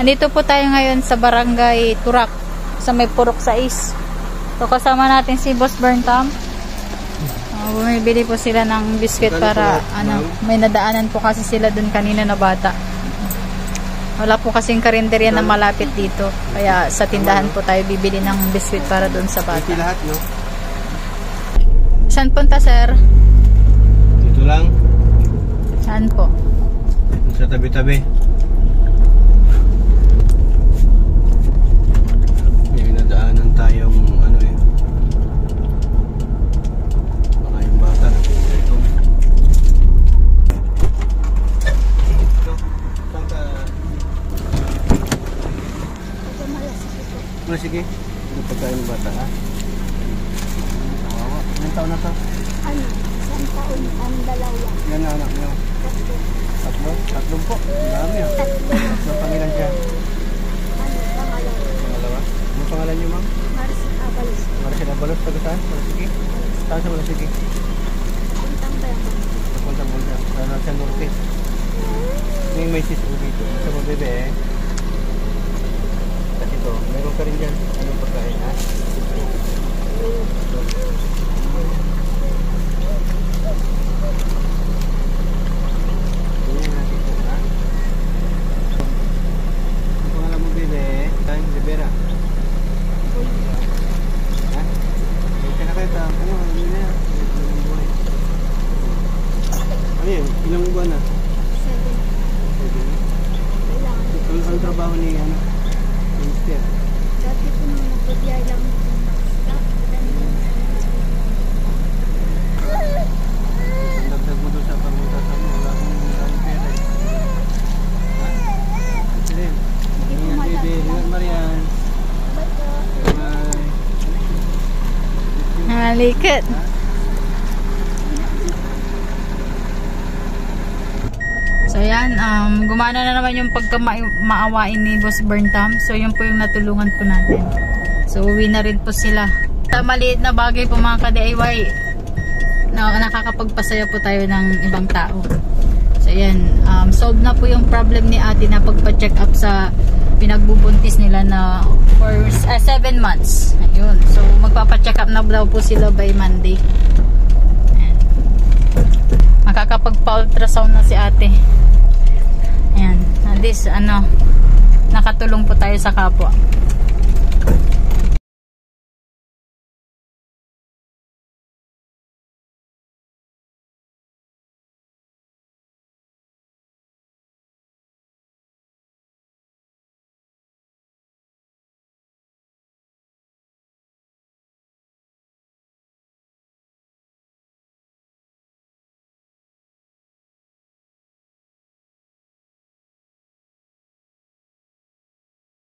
Andito po tayo ngayon sa Barangay Turak, sa may Purok 6. So kasama natin si Boss Berntam. Bumibili po sila ng biscuit para may nadaanan po kasi sila dun kanina na bata. Wala po kasing karinderya na malapit dito. Kaya sa tindahan po tayo bibili ng biscuit para dun sa bata. Lahat, no? Saan punta, sir? Dito lang. Saan po? Sa tabi-tabi. May nadaanan tayong ano eh. Baka yung bata napunta ito. Ito. Saan ka? Oh, sige. Ano pagkain ng bata, ha? Kawawa. Ilang taon na to? Ano? Isang taon ang dalawa. Yan na anak nyo. Tatlo. Tatlo? Tatlong po. Ang dami ah. Tatlo pangilan siya. Ano? Pangalawa. Pangalawa? Ano pangalan niyo, ma'am? Marcy Abalos. Marcy Abalos. Taga saan? Malasigi? Saan sa Malasigi? Puntang Bayaman. Napunta mo siya. Sa Norte. May sis po dito. Sa mga bebe eh. Kasi ito, meron ka rin dyan. Anong pagkain, ha? Ganyan natin ito, ha? Ang pangalan mo, bebe? Time Rivera. Ha? Kaya na kayo ta. Ano? Ano na yan? Ilang buhay. Ano yan? Ilang buwan na? 7. Kailangan. Ang trabaho ni ano? Mister. Dati po nung nagpabiyay lang. Ang dagdag mo doon sa pangutasan mo. Wala kong maraming pera eh. Ha? Sige. Ingat, baby. Ingat, Marian. Bye. Halikit. So yan, gumana na naman yung pagkamaawain ni Boss Berntam. So yun po yung natulungan po natin. So uwi na rin po sila. Sa maliit na bagay po mga ka-DIY, nakakapagpasaya po tayo ng ibang tao. So yan, solve na po yung problem ni ate na pagpa-check up sa pinagbubuntis nila na for 7 months. Ayun. So magpapa-check up na daw po sila by Monday. Ayan. Makakapagpa-ultrasound na si ate. Ayan. At least, nakatulong po tayo sa kapwa.